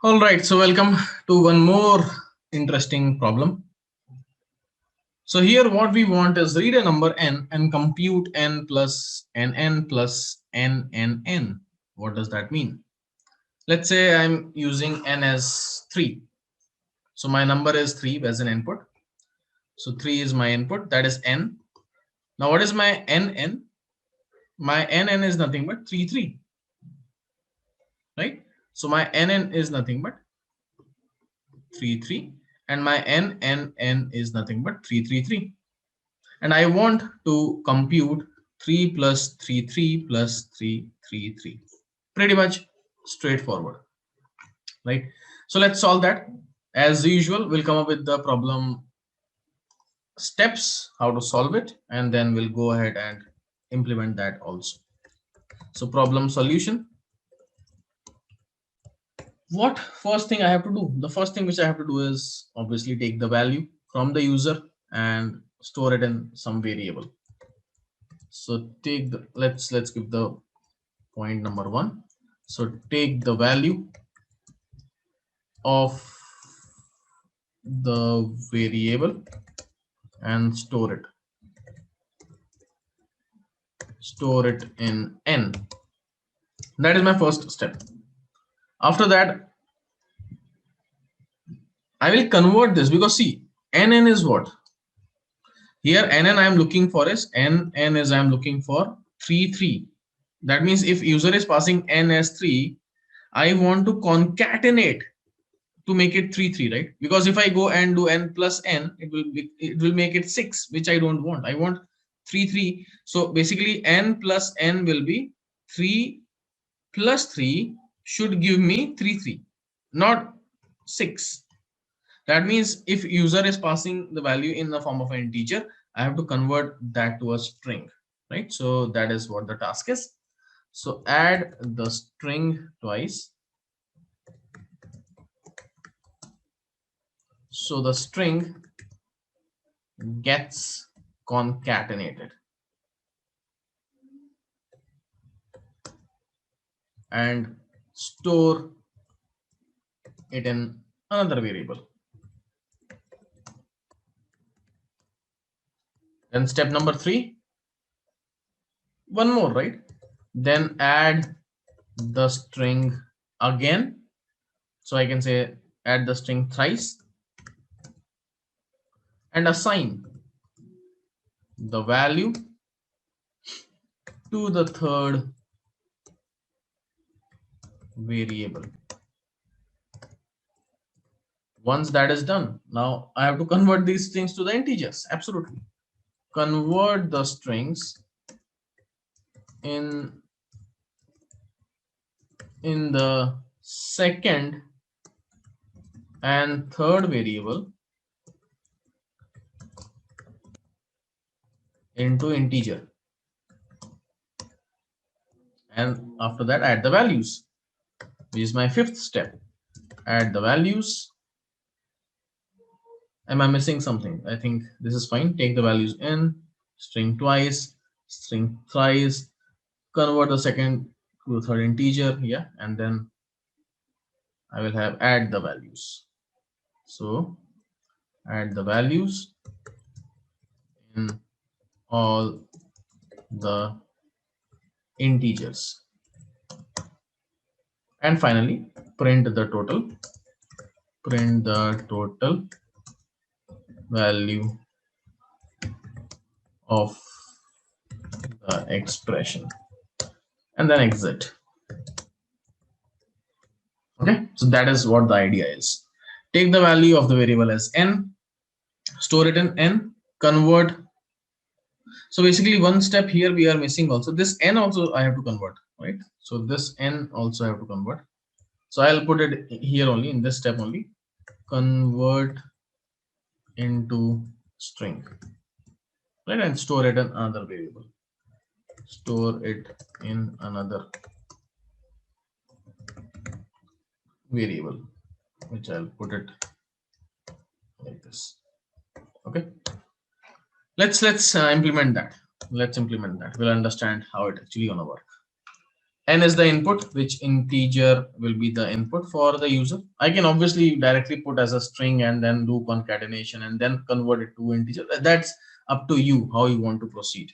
All right, so welcome to one more interesting problem. So here what we want is read a number n and compute n plus nn plus nnn. What does that mean? Let's say I'm using n as 3. So my number is 3 as an input. So 3 is my input, that is n. Now what is my nn? My nn is nothing but 3, 3. Right? So my nn is nothing but 3, 3. And my nnn is nothing but 3, 3, 3. And I want to compute 3 plus 3 3 plus 3 3 3. Pretty much straightforward, right? So let's solve that. As usual, we'll come up with the problem steps, how to solve it, and then we'll go ahead and implement that also. So problem solution. What first thing I have to do? The first thing which I have to do is obviously take the value from the user and store it in some variable. So take the let's give the point number 1. So take the value of the variable and store it in n. That is my first step. After that I will convert this, because see, nn is what? Here nn I am looking for is nn is I am looking for 3 3. That means if user is passing n as 3, I want to concatenate to make it 3 3, right? Because if I go and do n plus n, it will make it 6, which I don't want. I want 3 3. So basically n plus n will be 3 plus 3 should give me 3 3, not 6. That means if user is passing the value in the form of an integer, I have to convert that to a string, right? So that is what the task is. So add the string twice. So the string gets concatenated and store it in another variable. Then step number 3, one more, right? Then add the string again. So I can say add the string thrice and assign the value to the third variable. Once that is done, now I have to convert these strings to the integers. Absolutely. Convert the strings in the second and third variable into integer, and after that add the values, which is my fifth step. Add the values. Am I missing something? I think this is fine. Take the values in, string twice, string thrice, convert the second to the third integer, yeah, and then I will have add the values. So add the values in all the integers, and finally print the total value of the expression, and then exit. Okay, so that is what the idea is. Take the value of the variable as n, store it in n, convert. So basically one step here we are missing also. This n also I have to convert, right? So this n also I have to convert. So I'll put it here only in this step only. Convert into string, right? And store it in another variable. Store it in another variable, which I'll put it like this. Okay. Let's implement that. We'll understand how it actually gonna work. N is the input, which integer will be the input for the user. I can obviously directly put as a string and then do concatenation and then convert it to integer. That's up to you how you want to proceed.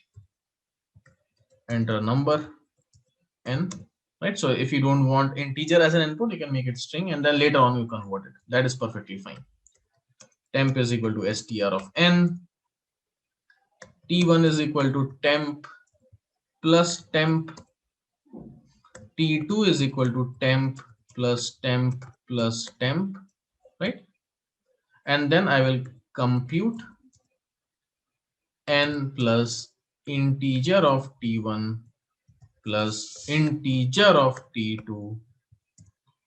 Enter number n, right? So if you don't want integer as an input, you can make it string and then later on you convert it. That is perfectly fine. Temp is equal to str of n. T1 is equal to temp plus temp. T2 is equal to temp plus temp plus temp, right? And then I will compute n plus integer of T1 plus integer of T2,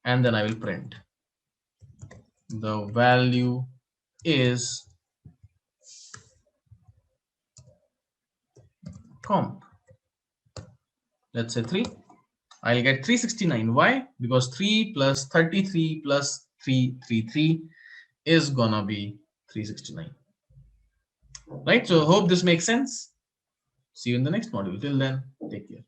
and then I will print the value is comp. Let's say 3. I'll get 369. Why? Because 3 plus 33 plus 333 is gonna be 369. Right? So hope this makes sense. See you in the next module. Till then, take care.